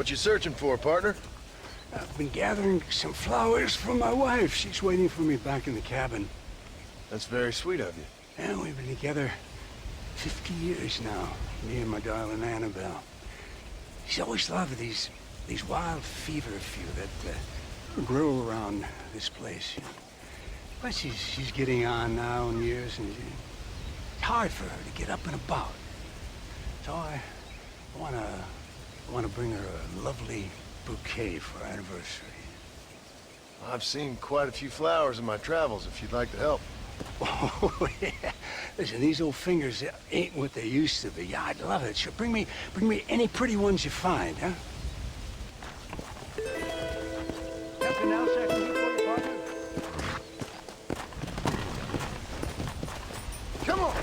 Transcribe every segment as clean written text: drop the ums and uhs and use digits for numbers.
What you searching for, partner? I've been gathering some flowers for my wife. She's waiting for me back in the cabin. That's very sweet of you. And we've been together 50 years now, me and my darling Annabelle. She's always loved these wild feverfew that grow around this place. You know. But she's getting on now in years, and it's hard for her to get up and about. So I wanna bring her a lovely bouquet for our anniversary. I've seen quite a few flowers in my travels, if you'd like to help. Oh, yeah. Listen, these old fingers ain't what they used to be. Yeah, I'd love it. Sure, bring me any pretty ones you find, huh? Nothing else I can do for you, partner? Come on!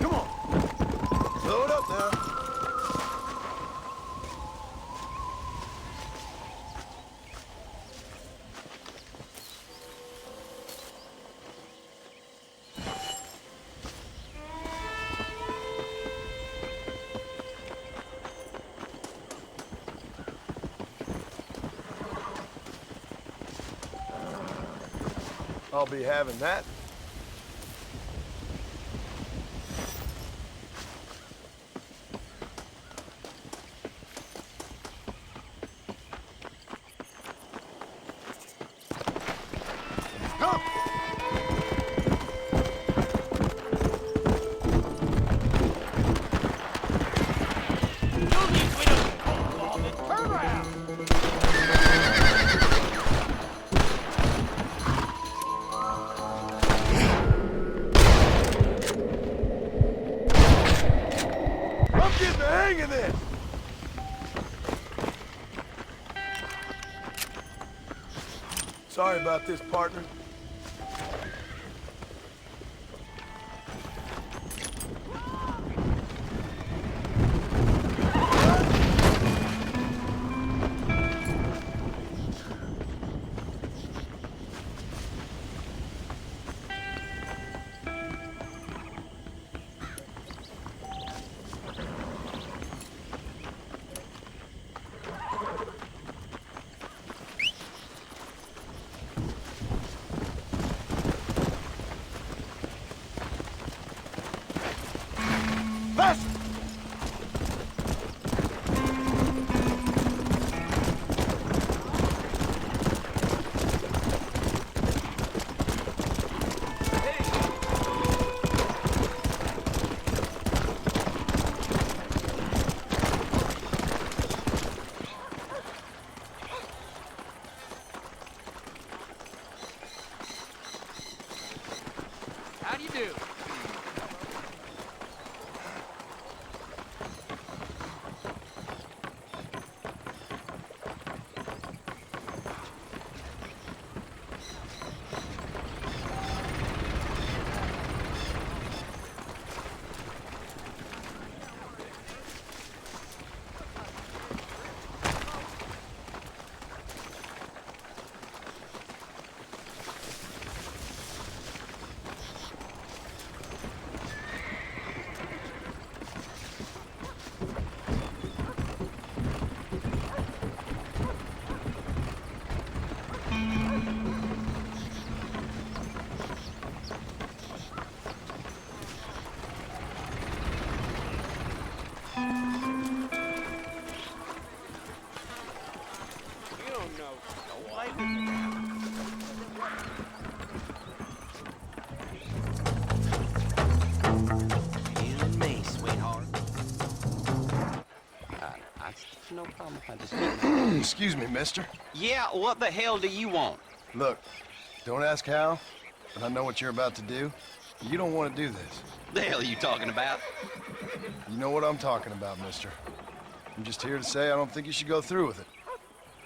Come on! Load up now. I'll be having that. Come! Turn around! Get the hang of this! Sorry about this, partner. Faster! How do you do? No problem if I just... Excuse me, mister. Yeah, what the hell do you want? Look, don't ask how, but I know what you're about to do. You don't want to do this. The hell are you talking about? You know what I'm talking about, mister. I'm just here to say I don't think you should go through with it.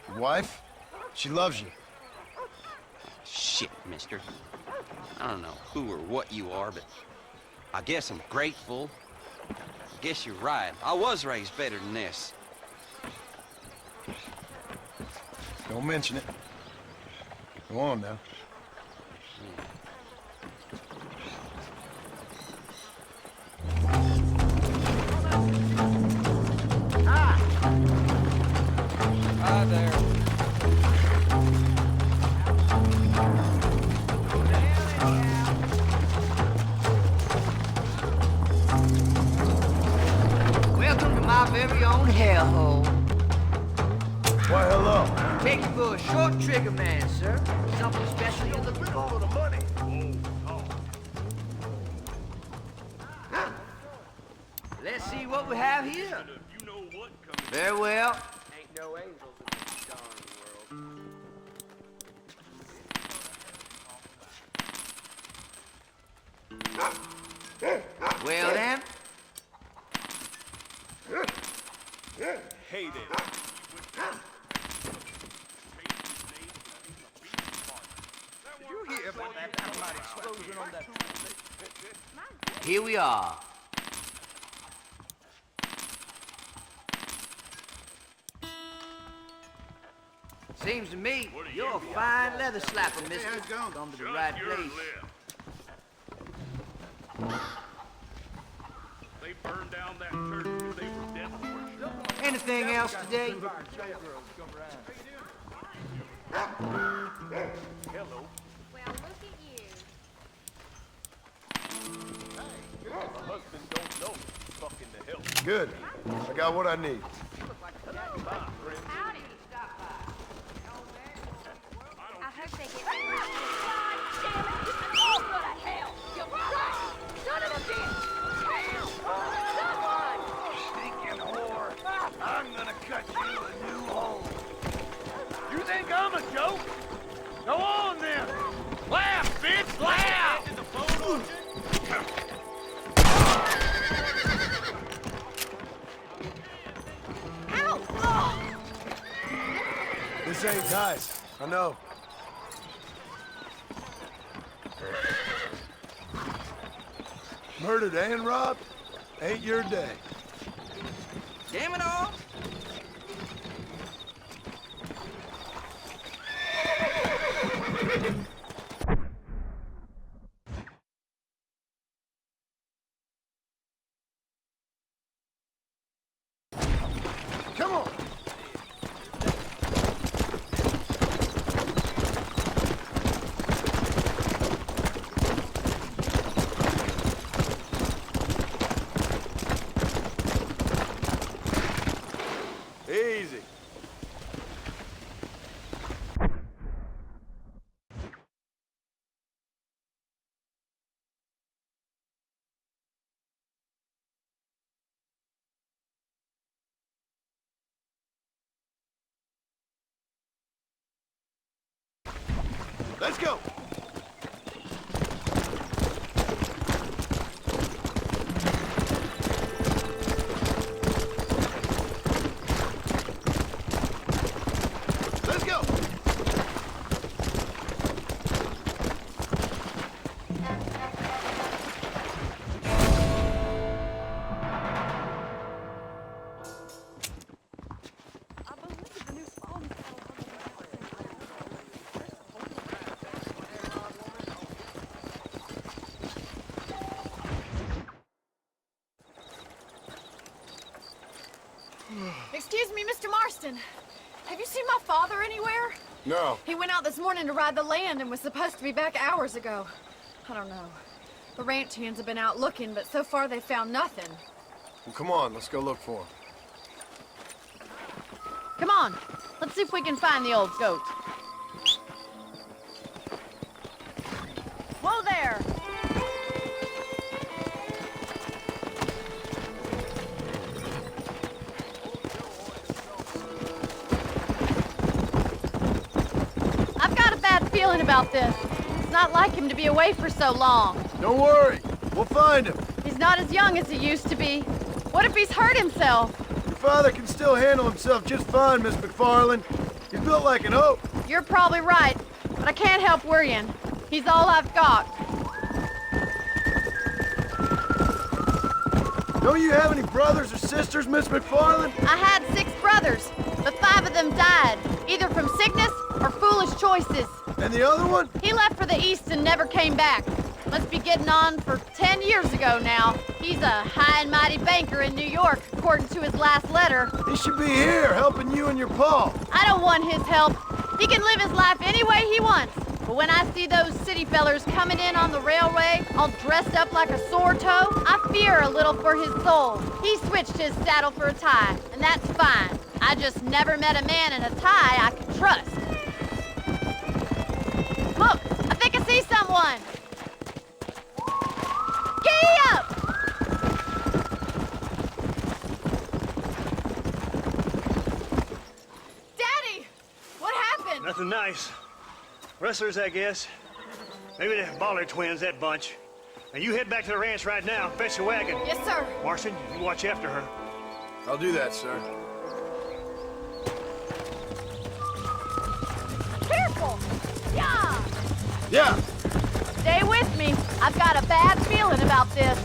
Your wife, she loves you. Shit, mister. I don't know who or what you are, but I guess I'm grateful. I guess you're right. I was raised better than this. Don't mention it. Go on now. our very own hellhole. Why, hello. Take you for a short trigger man, sir. Something special you're looking for. Let's see what we have here. Very well. Ain't no angels in this darn world. Well then. Hey there. Here we are. Seems to me you're a fine leather slapper, mister. Come to the right place. They burned down that church because they were death worshippers. Anything else today? Hello. Well, look at you. My husband don't know. Fucking the hell. Good. I got what I need. Howdy. I hope they get me. God damn it! Oh, go to hell! You son of a bitch! Help! Someone! Stinking whore. I'm gonna cut you a new hole. You think I'm a joke? Go on then. Laugh, bitch, laugh! Ow! Oh. This ain't nice. I know. Murdered and robbed? Ain't your day. Damn it all! Come on! Easy. Let's go! Let's go! I believe the new phone's Excuse me, Mr. Marston. Have you seen my father anywhere? No. He went out this morning to ride the land and was supposed to be back hours ago. I don't know. The ranch hands have been out looking, but so far they found nothing. Well, come on, let's go look for him. Come on, let's see if we can find the old goat. Whoa there! I've got a bad feeling about this. It's not like him to be away for so long. Don't worry, we'll find him. He's not as young as he used to be. What if he's hurt himself? Your father can still handle himself just fine, Miss McFarland. He's built like an oak. You're probably right, but I can't help worrying. He's all I've got. Don't you have any brothers or sisters, Miss McFarland? I had 6 brothers, but 5 of them died, either from sickness or foolish choices. And the other one? He left for the East and never came back. Must be getting on for 10 years ago now. He's a high and mighty banker in New York, according to his last letter. He should be here, helping you and your pa. I don't want his help. He can live his life any way he wants. But when I see those city fellers coming in on the railway, all dressed up like a sore toe, I fear a little for his soul. He switched his saddle for a tie, and that's fine. I just never met a man in a tie I could trust. Look, I think I see someone. Giddy up! Daddy! What happened? Nothing nice. Rustlers, I guess. Maybe the Baller twins, that bunch. Now you head back to the ranch right now, fetch the wagon. Yes, sir. Marston, you watch after her. I'll do that, sir. Careful! Yeah! Yeah! Stay with me. I've got a bad feeling about this.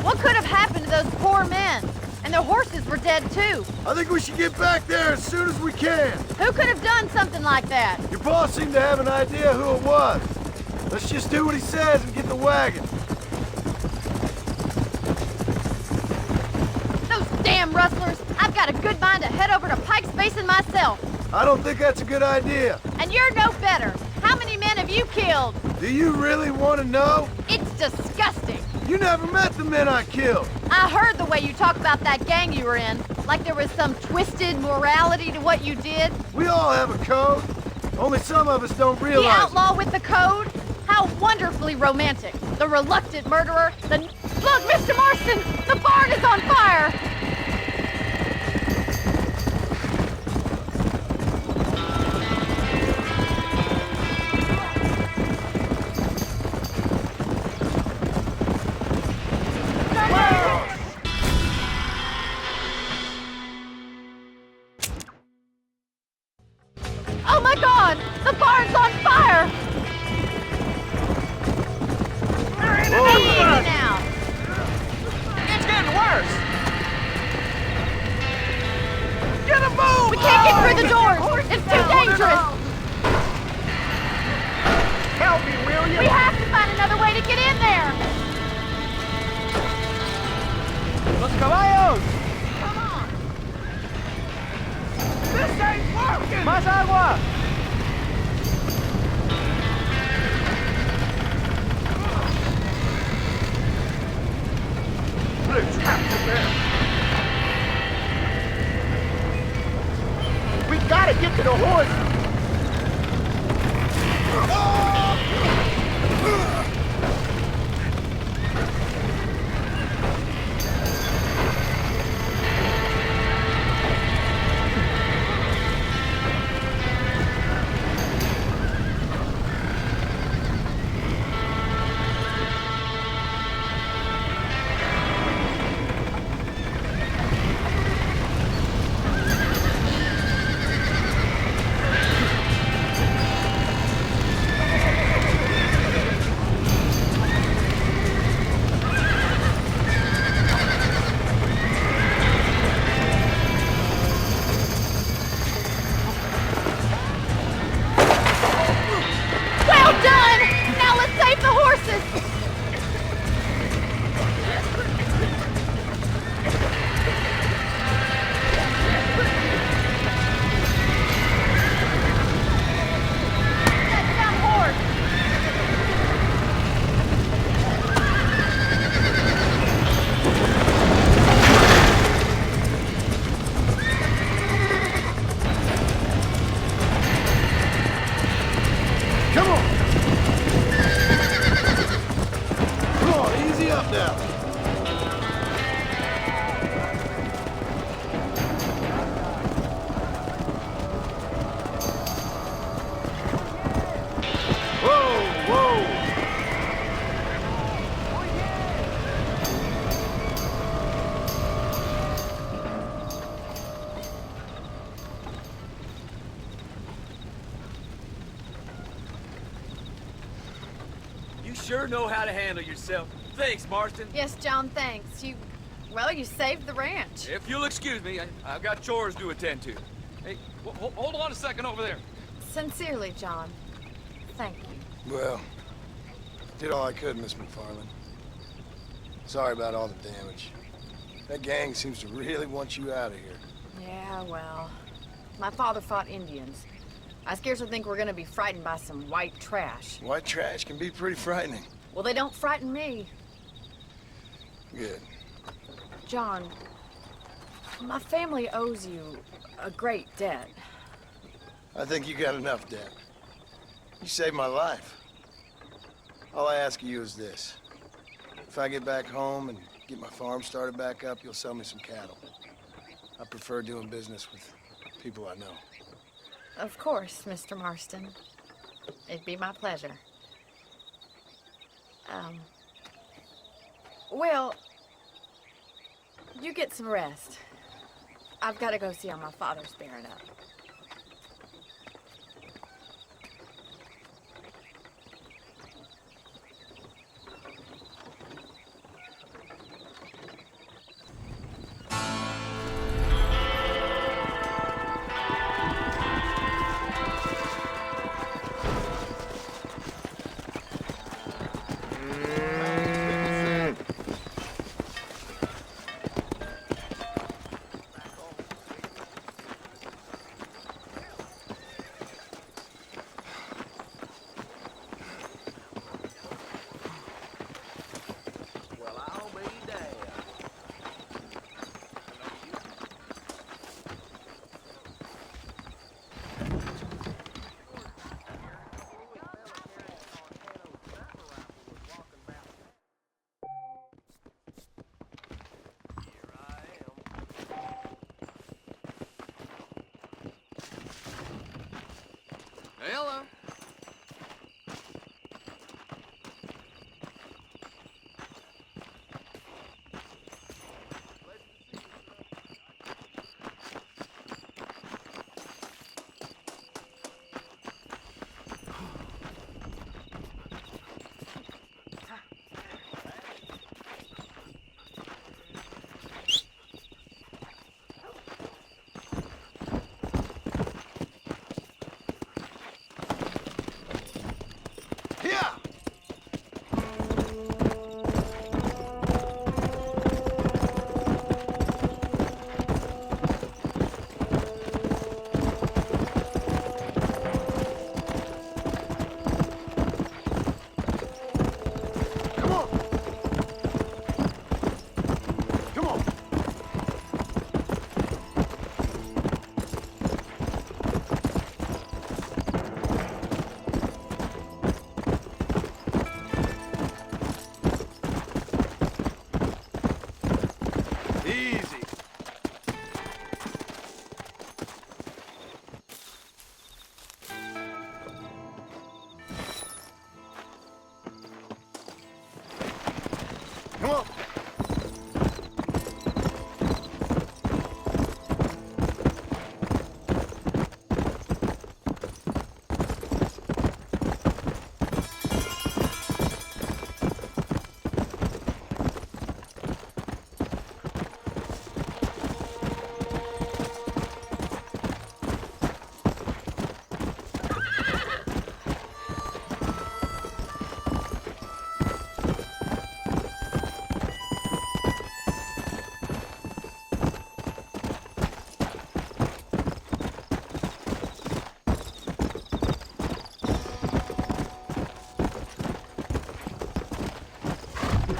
What could have happened to those poor men? And their horses were dead too. I think we should get back there as soon as we can. Who could have done something like that? Your boss seemed to have an idea who it was. Let's just do what he says and get the wagon. Those damn rustlers! I've got a good mind to head over to Pike's Basin myself. I don't think that's a good idea. And you're no better. How many men have you killed? Do you really want to know? It's disgusting. You never met the men I killed. I heard the way you talk about that gang you were in, like there was some twisted morality to what you did. We all have a code. Only some of us don't The realize it. outlaw with the code? How wonderfully romantic. The reluctant murderer. Look, Mr. Marston! The barn is on fire! Oh my God! The barn's on fire! Easy now! It's getting worse. Get a move! We can't get through the doors! It's too dangerous! Help me, will you? We have to find another way to get in there! Los caballos! Come on! This ain't working! Más agua. Blue trapped in there. We gotta get to the horse! Well done! Now let's save the horses! That's that horse! Come on! Come on, easy up now. Whoa, whoa! You sure know how to handle yourself. Thanks, Marston. Yes, John, thanks. You saved the ranch. If you'll excuse me, I've got chores to attend to. Hey, hold on a second over there. Sincerely, John. Thank you. Well, did all I could, Miss McFarland. Sorry about all the damage. That gang seems to really want you out of here. Yeah, well, my father fought Indians. I scarcely think we're gonna be frightened by some white trash. White trash can be pretty frightening. Well, they don't frighten me. Good. John, my family owes you a great debt. I think you got enough debt. You saved my life. All I ask of you is this. If I get back home and get my farm started back up, you'll sell me some cattle. I prefer doing business with people I know. Of course, Mr. Marston. It'd be my pleasure. Well, you get some rest. I've got to go see how my father's bearing up. Hello. Yeah! Come on! Come on! Easy. Come on.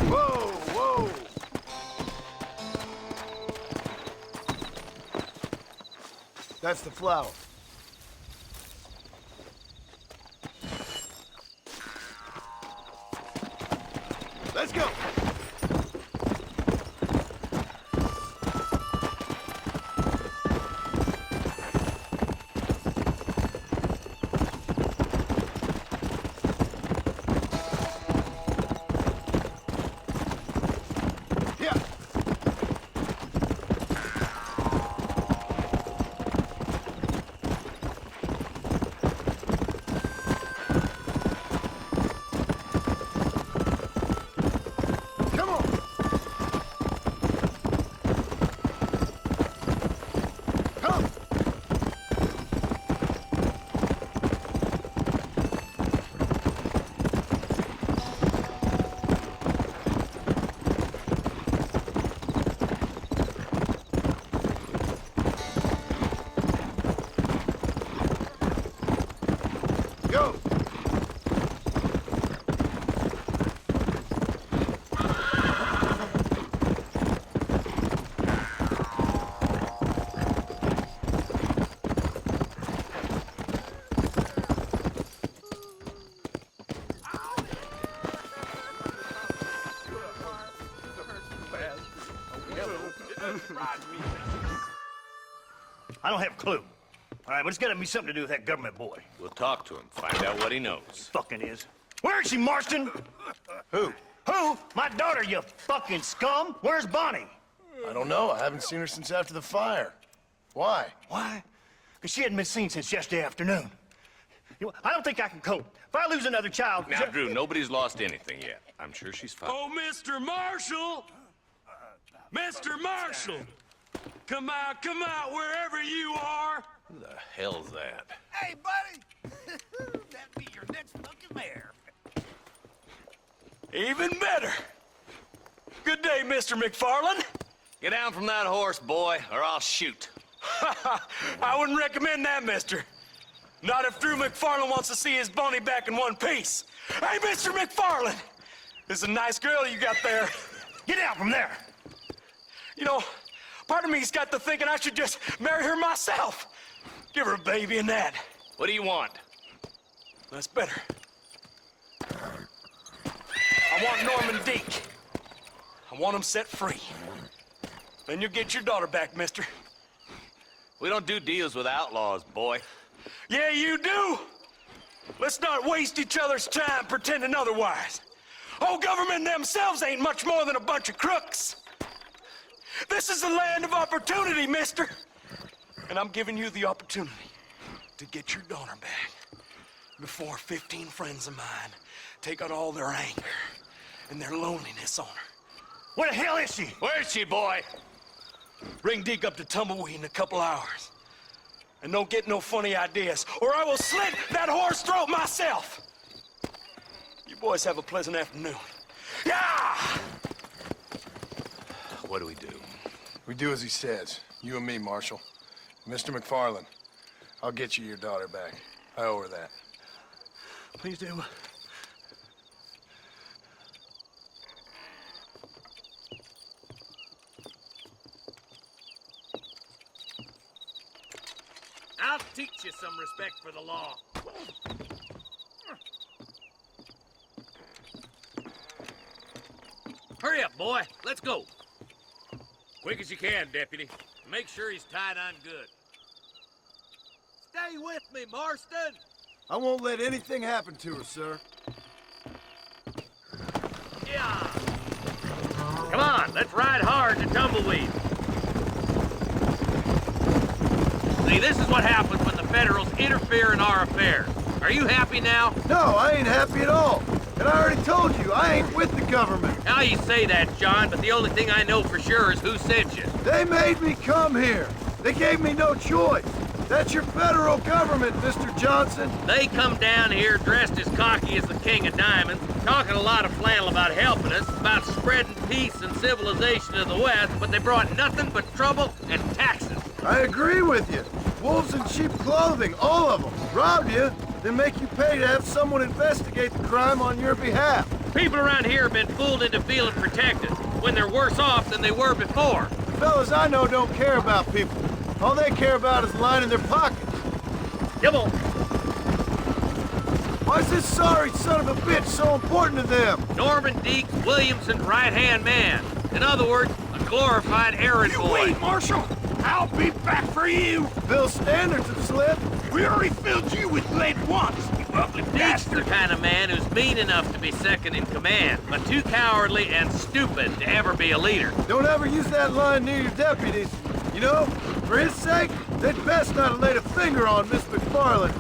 Whoa, whoa! That's the flour. Let's go! Yeah! I don't have a clue. All right, but it's got to be something to do with that government boy. We'll talk to him, find out what he knows. Fucking is. Where is she, Marston? Who? Who? My daughter, you fucking scum. Where's Bonnie? I don't know. I haven't seen her since after the fire. Why? Why? Because she hadn't been seen since yesterday afternoon. You know, I don't think I can cope. If I lose another child... Now, Drew, nobody's lost anything yet. I'm sure she's fine. Oh, Mr. Marshall! Mr. Marshall! Come out, wherever you are! Who the hell's that? Hey, buddy! That'd be your next fucking mayor. Even better! Good day, Mr. McFarland. Get down from that horse, boy, or I'll shoot. I wouldn't recommend that, mister. Not if Drew McFarland wants to see his Bonnie back in one piece. Hey, Mr. McFarland! This is a nice girl you got there. Get out from there! You know, part of me's got to thinking I should just marry her myself. Give her a baby and that. What do you want? That's better. I want Norman Deke. I want him set free. Then you'll get your daughter back, mister. We don't do deals with outlaws, boy. Yeah, you do! Let's not waste each other's time pretending otherwise. Oh, government themselves ain't much more than a bunch of crooks. This is the land of opportunity, mister. And I'm giving you the opportunity to get your daughter back before 15 friends of mine take out all their anger and their loneliness on her. Where the hell is she? Where is she, boy? Bring Deke up to Tumbleweed in a couple hours. And don't get no funny ideas, or I will slit that whore's throat myself. You boys have a pleasant afternoon. Yeah! What do we do? We do as he says. You and me, Marshal. Mr. McFarland, I'll get you your daughter back. I owe her that. Please do. I'll teach you some respect for the law. Hurry up, boy. Let's go. Quick as you can, Deputy. Make sure he's tied on good. Stay with me, Marston. I won't let anything happen to her, sir. Yeah. Come on, let's ride hard to Tumbleweed. See, this is what happens when the Federals interfere in our affairs. Are you happy now? No, I ain't happy at all. And I already told you, I ain't with the government. Now you say that, John, but the only thing I know for sure is who sent you. They made me come here. They gave me no choice. That's your federal government, Mr. Johnson. They come down here dressed as cocky as the King of Diamonds, talking a lot of flannel about helping us, about spreading peace and civilization to the West, but they brought nothing but trouble and taxes. I agree with you. Wolves in sheep clothing, all of them. Rob you, then make you pay to have someone investigate the crime on your behalf. People around here have been fooled into feeling protected, when they're worse off than they were before. The fellas I know don't care about people. All they care about is lining their pockets. Come on. Why's this sorry son of a bitch so important to them? Norman Deke's Williamson's right-hand man. In other words, a glorified errand boy. Wait, Marshal! I'll be back for you! Bill's standards have slipped. We already filled you with lead once, you ugly Deke's the bastard! kind of man who's mean enough to be second in command, but too cowardly and stupid to ever be a leader. Don't ever use that line near your deputies. You know, for his sake, they'd best not have laid a finger on Miss McFarland.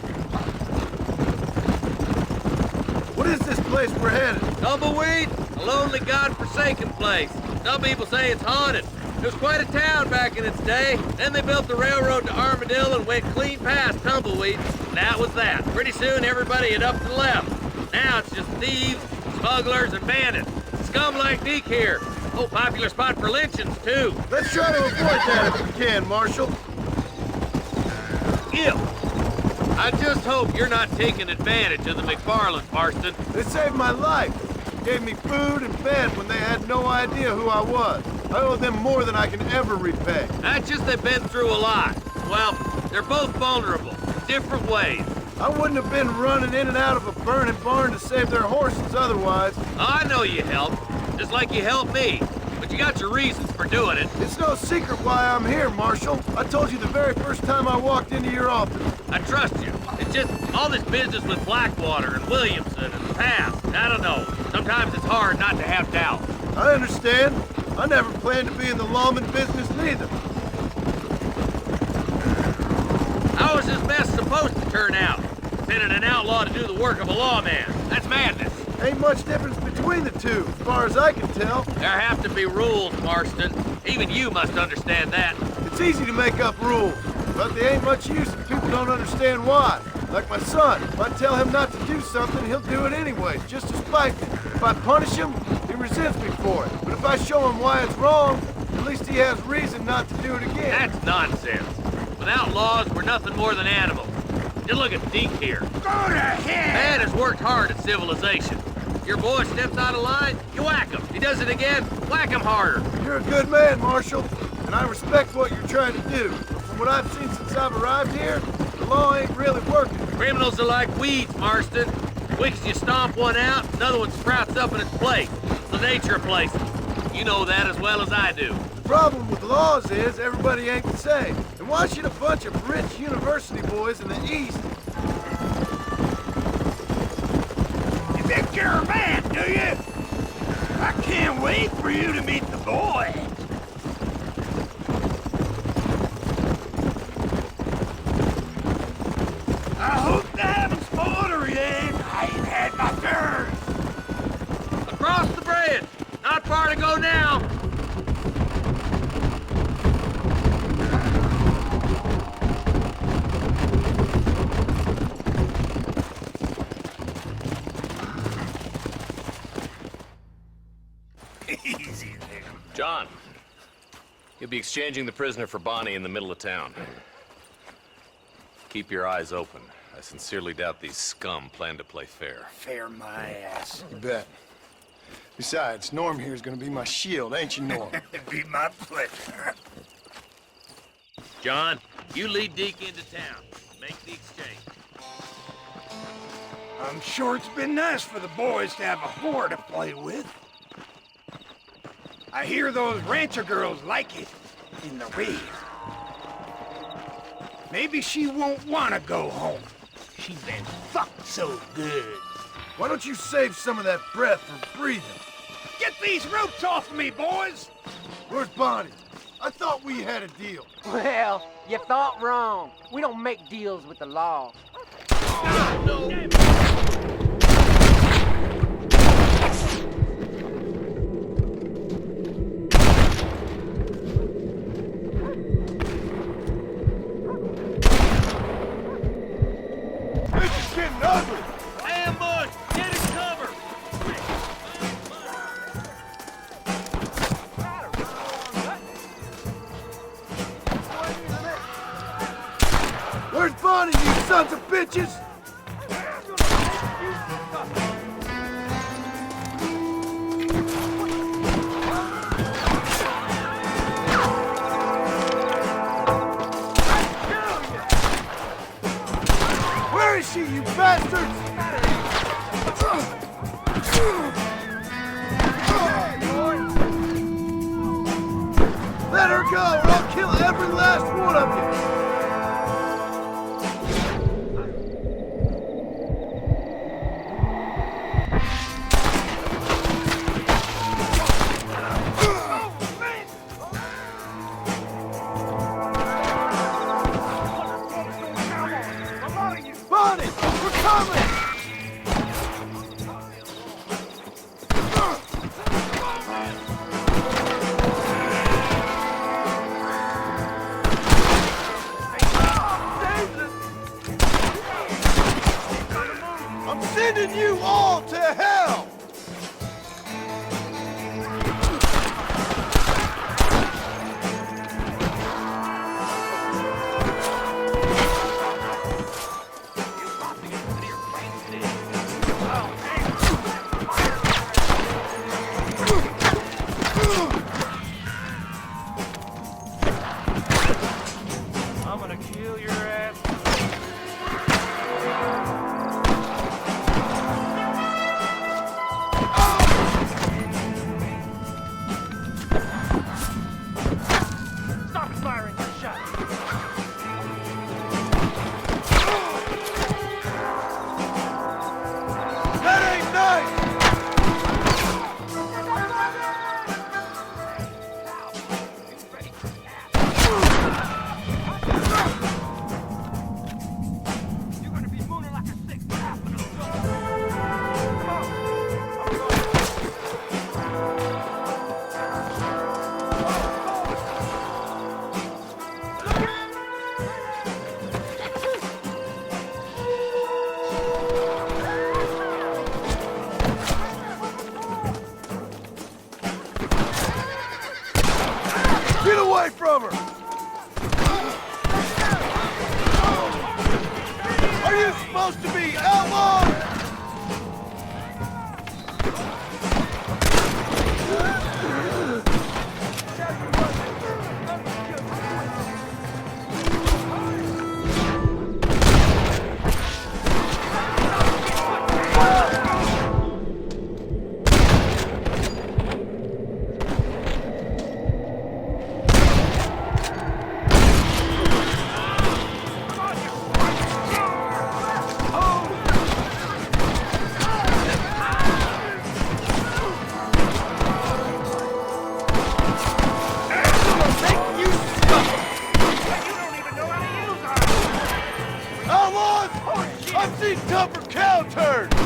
What is this place we're headed? Tumbleweed, a lonely, god-forsaken place. Some people say it's haunted. It was quite a town back in its day. Then they built the railroad to Armadillo and went clean past Tumbleweed. And that was that. Pretty soon everybody had up and left. Now it's just thieves, smugglers, and bandits. Scum like Deke here. Oh, popular spot for lynchings, too. Let's try to avoid that if we can, Marshal. Ew. I just hope you're not taking advantage of the McFarland, Marston. They saved my life. Gave me food and bed when they had no idea who I was. I owe them more than I can ever repay. That's just they've been through a lot. Well, they're both vulnerable, different ways. I wouldn't have been running in and out of a burning barn to save their horses otherwise. I know you helped, just like you helped me. But but you got your reasons for doing it. It's no secret why I'm here, Marshal. I told you the very first time I walked into your office. I trust you. It's just all this business with Blackwater and Williamson and the past. I don't know. Sometimes it's hard not to have doubt. I understand. I never planned to be in the lawman business neither. How is this mess supposed to turn out? Sending an outlaw to do the work of a lawman. That's madness. Ain't much difference between the two, as far as I can tell. There have to be rules, Marston. Even you must understand that. It's easy to make up rules, but they ain't much use if people don't understand why. Like my son, if I tell him not to do something, he'll do it anyway, just to spite me. If I punish him, he resents me for it. But if I show him why it's wrong, at least he has reason not to do it again. That's nonsense. Without laws, we're nothing more than animals. Just look at Deke here. Go to hell! Man has worked hard at civilization. Your boy steps out of line, you whack him. He does it again, whack him harder. You're a good man, Marshal, and I respect what you're trying to do. But from what I've seen since I've arrived here, the law ain't really working. Criminals are like weeds, Marston. Quick as you stomp one out, another one sprouts up in its place. It's the nature of places. You know that as well as I do. The problem with laws is everybody ain't the same. And why should a bunch of rich university boys in the East... You think you're a man, do you? I can't wait for you to meet the boy. I hope they haven't spoiled her yet. I ain't had my turn. Across the bridge. Not far to go now. Easy there. John, you'll be exchanging the prisoner for Bonnie in the middle of town. Keep your eyes open. I sincerely doubt these scum plan to play fair. Fair my ass. You bet. Besides, Norm here is gonna be my shield, ain't you, Norm? It'd be my pleasure. John, you lead Deke into town. Make the exchange. I'm sure it's been nice for the boys to have a whore to play with. I hear those rancher girls like it in the rear. Maybe she won't want to go home. She's been fucked so good. Why don't you save some of that breath for breathing? Get these ropes off me, boys! Where's Bonnie? I thought we had a deal. Well, you thought wrong. We don't make deals with the law. This is getting ugly. Ambush! Get in cover! Where's Bonnie, you sons of bitches? Where is she, you bastards? Let her go, or I'll kill every last one of you! Bonnie, we're coming! away from her! Are you supposed to be outlawed? I've seen tougher cow turds!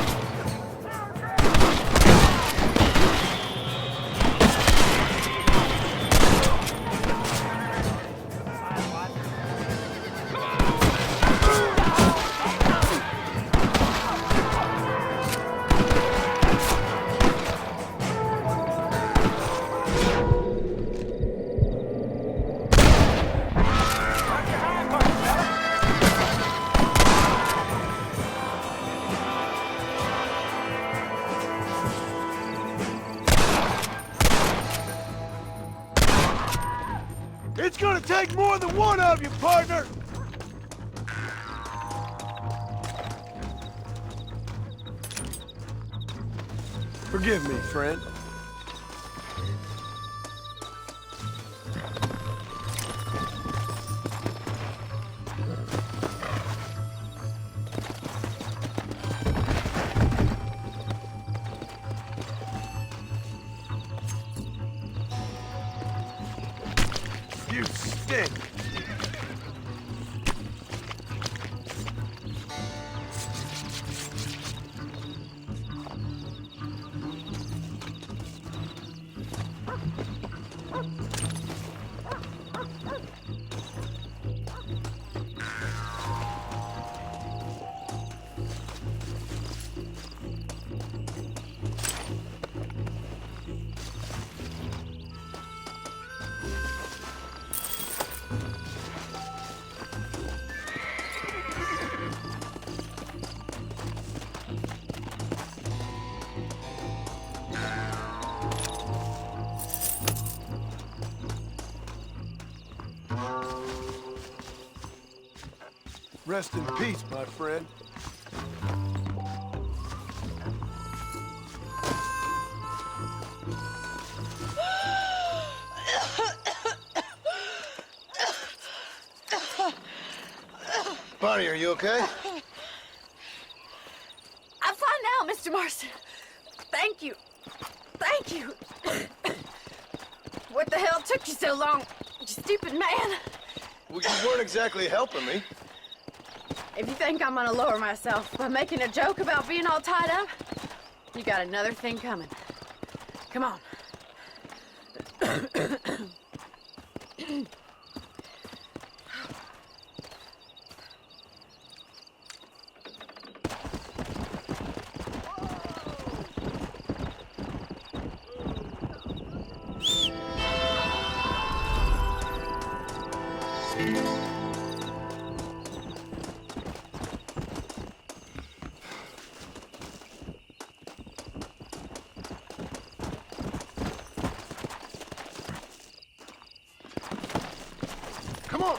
It's gonna take more than one of you, partner! Forgive me, friend. You stink! Rest in peace, my friend. Bonnie, are you okay? I'm fine now, Mr. Marston. Thank you. Thank you. What the hell took you so long, you stupid man? Well, you weren't exactly helping me. If you think I'm gonna lower myself by making a joke about being all tied up, you got another thing coming. Come on. Come on!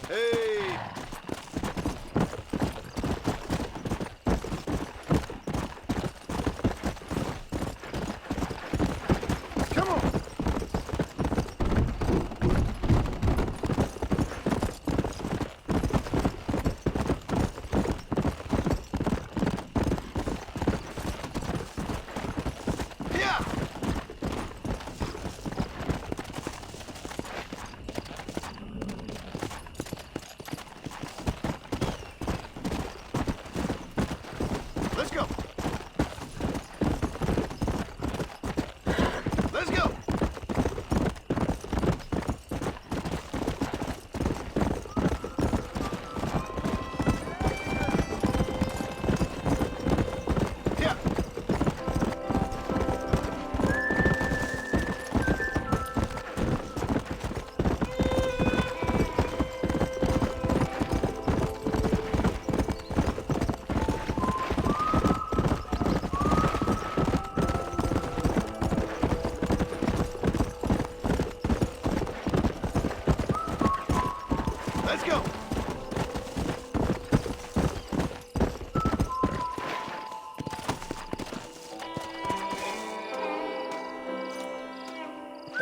Hey! Come on!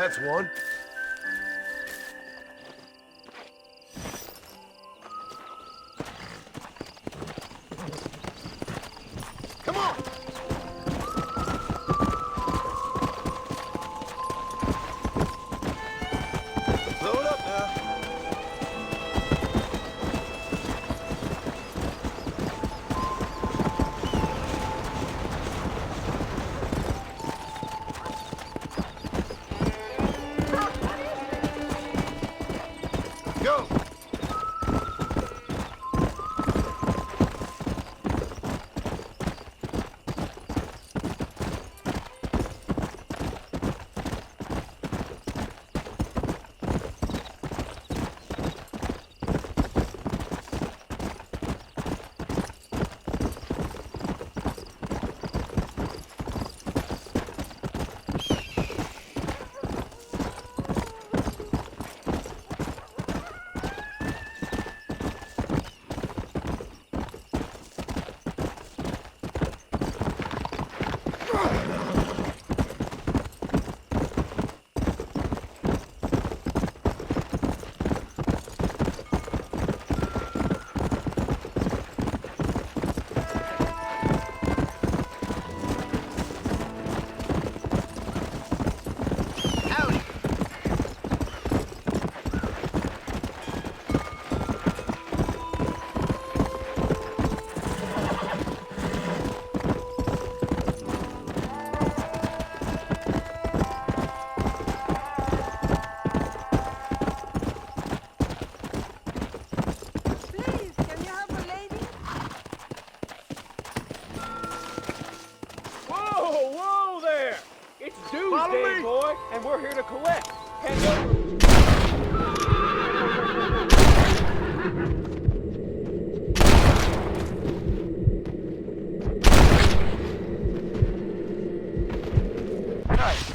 That's one. Come on! Blow it up now. Go! And we're here to collect. Hand over. Nice.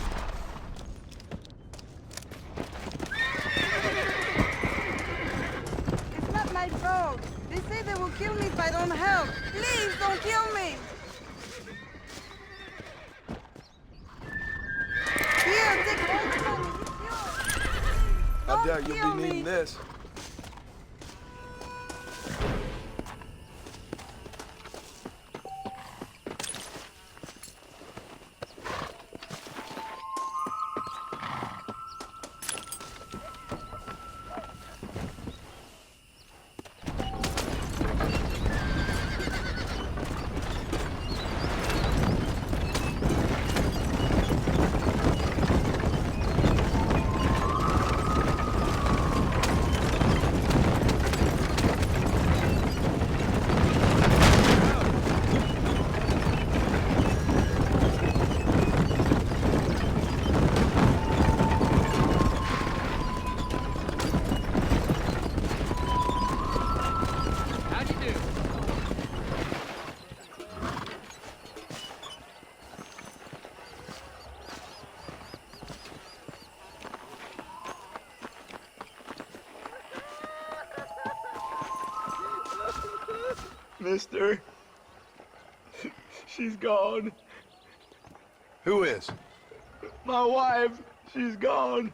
It's not my fault. They say they will kill me if I don't help. Please don't kill me. Here, take all the money. It's yours. I doubt Don't you'll kill be needing me. this. Mister, she's gone. Who is? My wife, she's gone.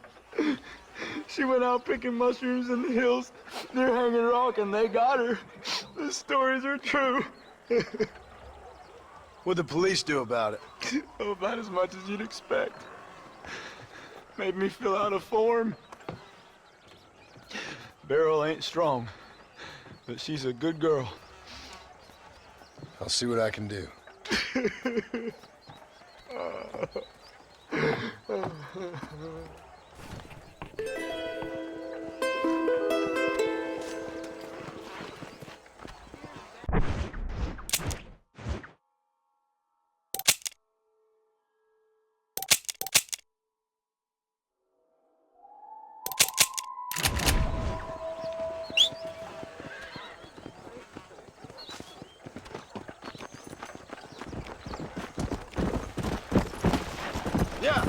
She went out picking mushrooms in the hills near Hanging Rock and they got her. The stories are true. What'd the police do about it? Oh, about as much as you'd expect. Made me fill out a form. Beryl ain't strong, but she's a good girl. I'll see what I can do. Yeah.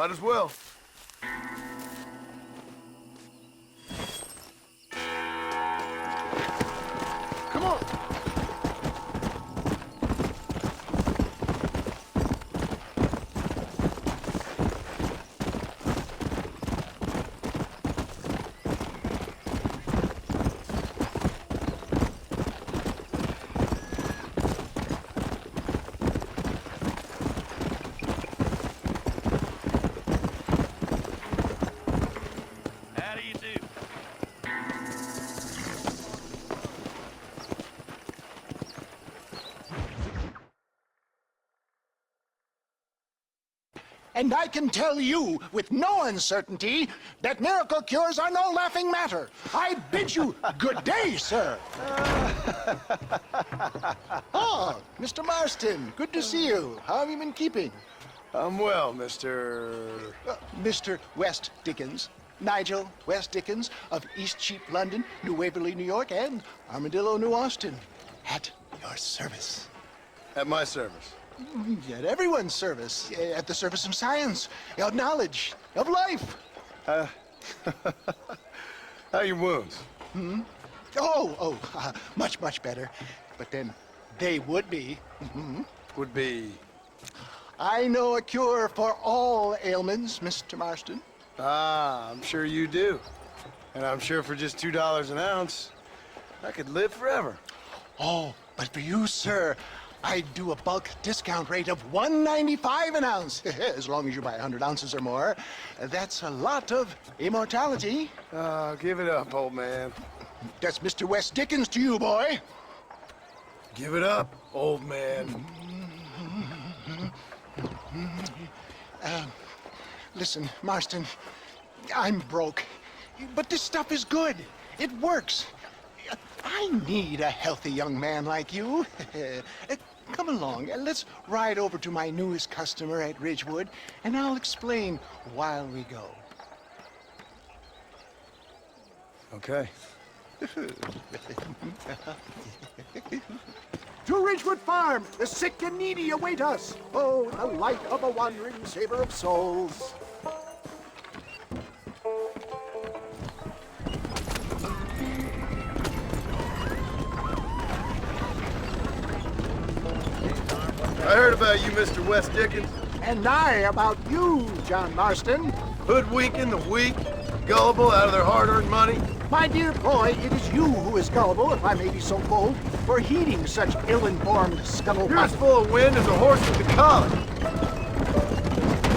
Might as well. Come on. And I can tell you with no uncertainty that miracle cures are no laughing matter. I bid you good day, sir. Oh, Mr. Marston, good to see you. How have you been keeping? I'm well, Mr. Mr. West Dickens. Nigel West Dickens of East Cheap, London, New Waverly, New York, and Armadillo, New Austin. At your service. At my service. At everyone's service. At the service of science, of knowledge, of life. How are your wounds? Much, much better. But then they would be. Would be? I know a cure for all ailments, Mr. Marston. Ah, I'm sure you do. And I'm sure for just $2 an ounce, I could live forever. Oh, but for you, sir, I'd do a bulk discount rate of $1.95 an ounce, as long as you buy 100 ounces or more. That's a lot of immortality. Give it up, old man. That's Mr. West Dickens to you, boy. Give it up, old man. Listen, Marston, I'm broke, but this stuff is good. It works. I need a healthy young man like you. Come along, and let's ride over to my newest customer at Ridgewood, and I'll explain while we go. Okay. To Ridgewood Farm, the sick and needy await us. Oh, the light of a wandering saver of souls. I heard about you, Mr. West Dickens. And I about you, John Marston. Hoodwinking the weak, gullible out of their hard-earned money. My dear boy, it is you who is gullible, if I may be so bold, for heeding such ill-informed scuttlebutt. You're as full of wind as a horse with the collar.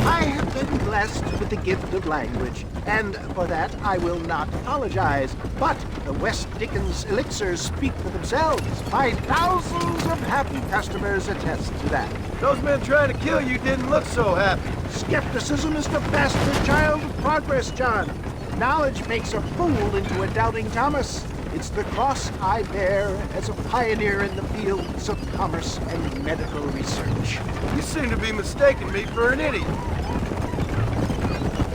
I have been blessed with the gift of language, and for that I will not apologize. But the West Dickens elixirs speak for themselves. My thousands of happy customers attest to that. Those men trying to kill you didn't look so happy. Skepticism is the bastard child of progress, John. Knowledge makes a fool into a doubting Thomas. It's the cross I bear as a pioneer in the fields of commerce and medical research. You seem to be mistaking me for an idiot.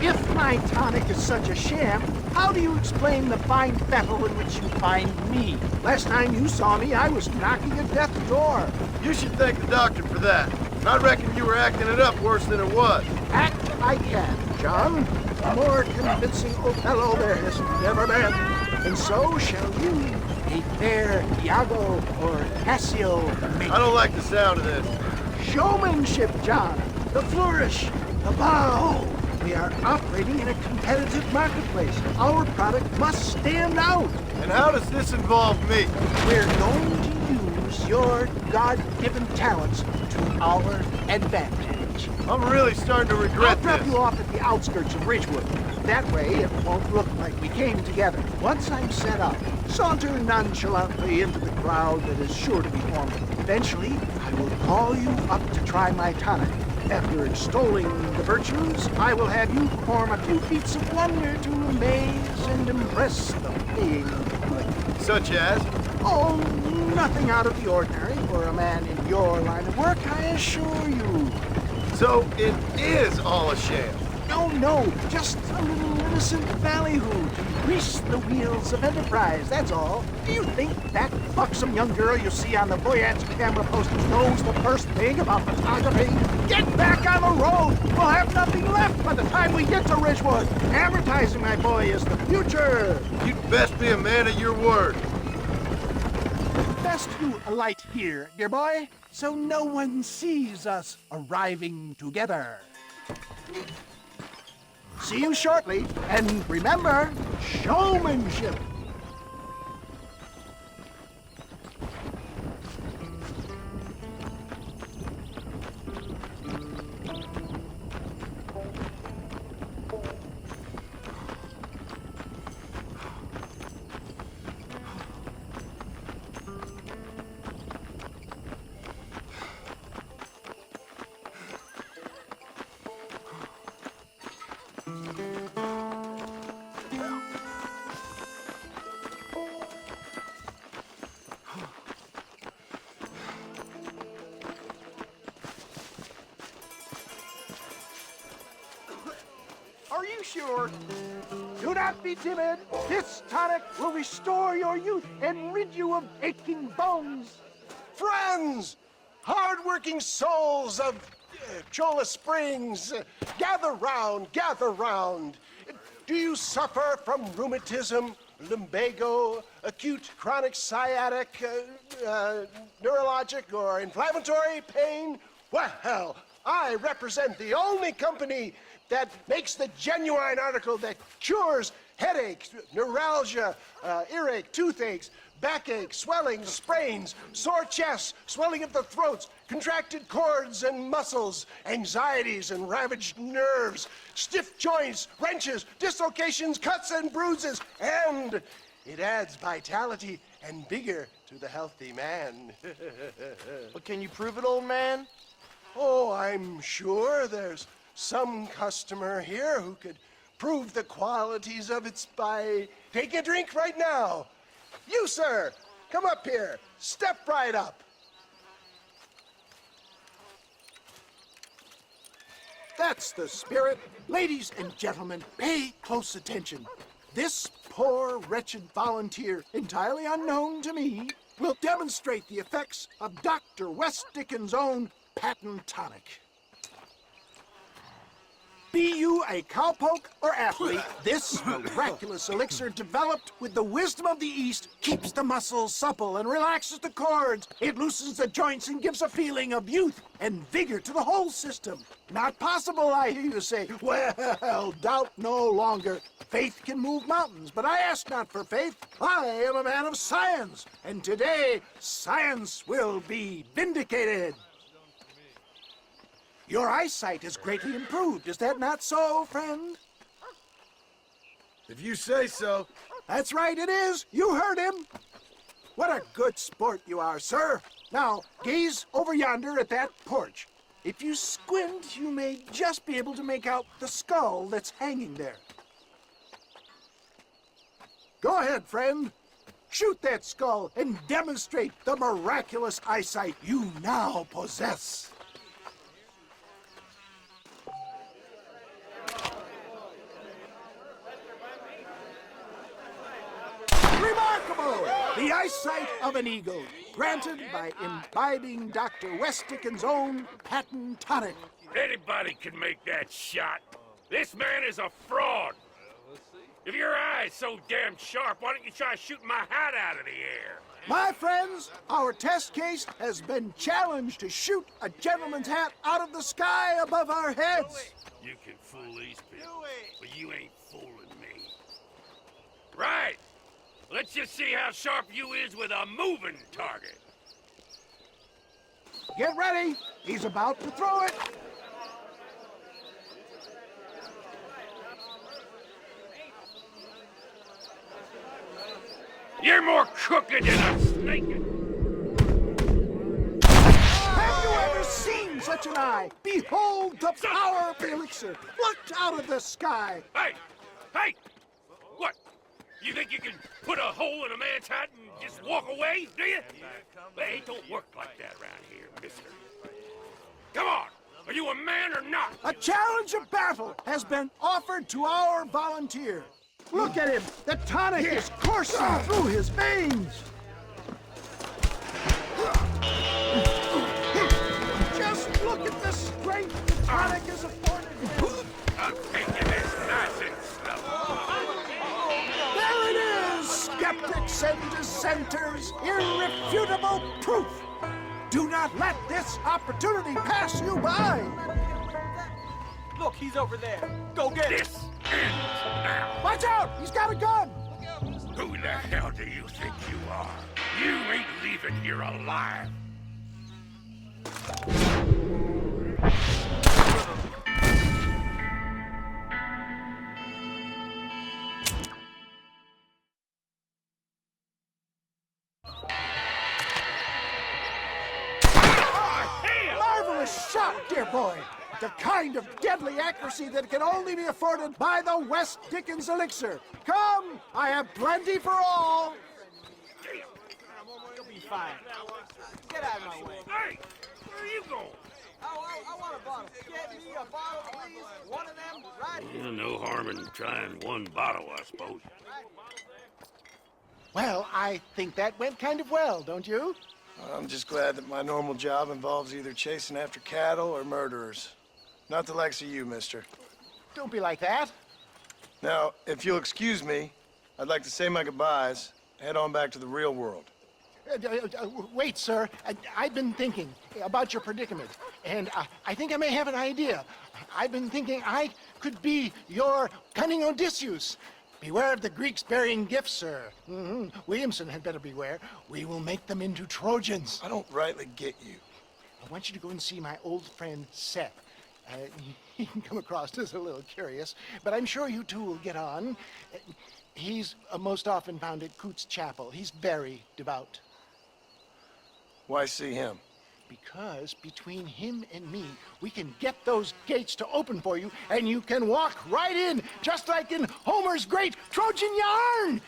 If my tonic is such a sham, how do you explain the fine battle in which you find me? Last time you saw me, I was knocking at death's door. You should thank the doctor for that. I reckon you were acting it up worse than it was. Act I can, John. A more convincing Othello there has never been. And so shall you, a fair Iago or Cassio make. I don't like the sound of this. Showmanship, John. The flourish, the bow. We are operating in a competitive marketplace. Our product must stand out. And how does this involve me? We're going to use your God-given talents to our advantage. I'm really starting to regret I'll drop this. you off at the outskirts of Ridgewood. That way, it won't look like we came together. Once I'm set up, saunter nonchalantly into the crowd that is sure to be forming. Eventually, I will call you up to try my tonic. After extolling the virtues, I will have you perform a few feats of wonder to amaze and impress the paying public. Such as? Oh, nothing out of the ordinary for a man in your line of work, I assure you. So it is all a sham. No, just a little innocent ballyhoo to grease the wheels of enterprise, that's all. Do you think that buxom young girl you see on the Voyage camera posters knows the first thing about photography? Get back on the road! We'll have nothing left by the time we get to Ridgewood. Advertising, my boy, is the future. You'd best be a man of your word. Best you alight here, dear boy, so no one sees us arriving together. See you shortly, and remember, showmanship. Are you sure? Do not be timid. This tonic will restore your youth and rid you of aching bones. Friends, hard-working souls of Cholla Springs, gather round, gather round. Do you suffer from rheumatism, lumbago, acute chronic sciatic, neurologic, or inflammatory pain? Well, I represent the only company that makes the genuine article that cures headaches, neuralgia, earache, toothaches, backache, swelling, sprains, sore chests, swelling of the throats, contracted cords and muscles, anxieties and ravaged nerves, stiff joints, wrenches, dislocations, cuts and bruises, and it adds vitality and vigor to the healthy man. But can you prove it, old man? Oh, I'm sure there's some customer here who could prove the qualities of it by taking a drink right now. You, sir, come up here. Step right up. That's the spirit. Ladies and gentlemen, pay close attention. This poor, wretched volunteer, entirely unknown to me, will demonstrate the effects of Dr. West Dickens' own patent tonic. Be you a cowpoke or athlete, this miraculous elixir developed with the wisdom of the East keeps the muscles supple and relaxes the cords. It loosens the joints and gives a feeling of youth and vigor to the whole system. Not possible, I hear you say. Well, doubt no longer. Faith can move mountains, but I ask not for faith. I am a man of science, and today science will be vindicated. Your eyesight is greatly improved. Is that not so, friend? If you say so. That's right, it is. You heard him. What a good sport you are, sir. Now, gaze over yonder at that porch. If you squint, you may just be able to make out the skull that's hanging there. Go ahead, friend. Shoot that skull and demonstrate the miraculous eyesight you now possess. Remarkable! The eyesight of an eagle, granted by imbibing Dr. West Dickens' own patent tonic. Anybody can make that shot. This man is a fraud. If your eye's so damn sharp, why don't you try shooting my hat out of the air? My friends, our test case has been challenged to shoot a gentleman's hat out of the sky above our heads. You can fool these people, but you ain't fooling me. Right. Let's just see how sharp you is with a moving target. Get ready. He's about to throw it. You're more crooked than a snake. Have you ever seen such an eye? Behold the power of the elixir plucked out of the sky. Hey! Hey! What? You think you can put a hole in a man's hat and just walk away, do you? Well, it don't work like that around here, mister. Come on! Are you a man or not? A challenge of battle has been offered to our volunteer. Look at him! The tonic is coursing through his veins! Just look at the strength the tonic has afforded him! I'm taking this nice and slow. There it is, skeptics and dissenters! Irrefutable proof! Do not let this opportunity pass you by! Look, he's over there. Go get him. This ends now. Watch out! He's got a gun! Who the hell do you think you are? You ain't leaving here alive. Marvelous shot, dear boy! The kind of deadly accuracy that can only be afforded by the West Dickens elixir. Come, I have plenty for all. You'll be fine. Get out of my way. Hey, where are you going? I want a bottle. Get me a bottle, please. One of them right here. No harm in trying one bottle, I suppose. Well, I think that went kind of well, don't you? I'm just glad that my normal job involves either chasing after cattle or murderers. Not the likes of you, mister. Don't be like that. Now, if you'll excuse me, I'd like to say my goodbyes, head on back to the real world. Wait, sir. I've been thinking about your predicament, and I think I may have an idea. I've been thinking I could be your cunning Odysseus. Beware of the Greeks burying gifts, sir. Williamson had better beware. We will make them into Trojans. I don't rightly get you. I want you to go and see my old friend Seth. He can come across as a little curious, but I'm sure you two will get on. He's most often found at Coots Chapel. He's very devout. Why see him? Because between him and me, we can get those gates to open for you, and you can walk right in, just like in Homer's great Trojan yarn!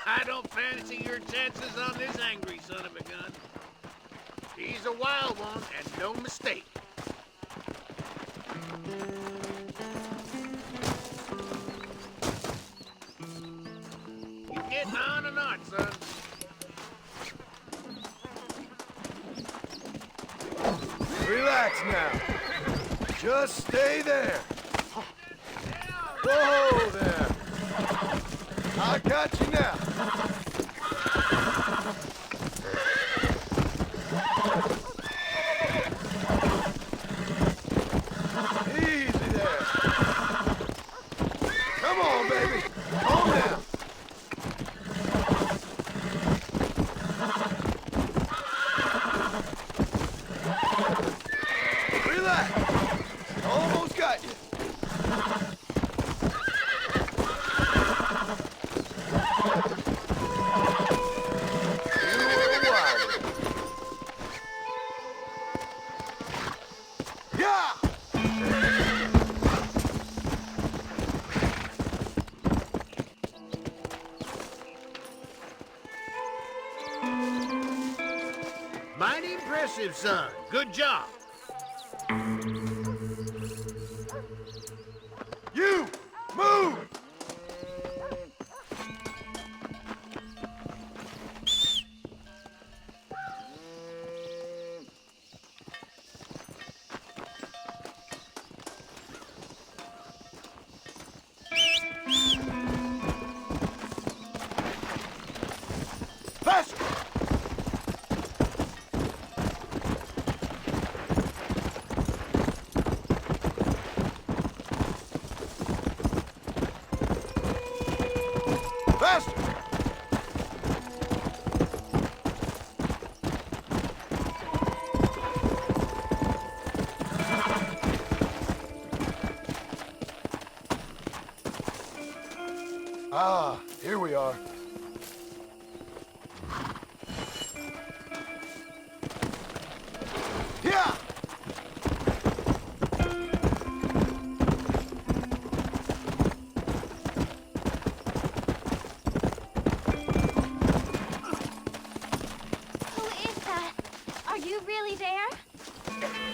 I don't fancy your chances on this angry son of a gun. He's a wild one, and no mistake. You getting on or not, son? Relax now. Just stay there. Whoa there. I got you now. Easy there. Come on, baby. Calm down. Relax. Almost got you. Mighty impressive, son. Good job. You! Move! Faster! Faster! Ah, here we are. you really there?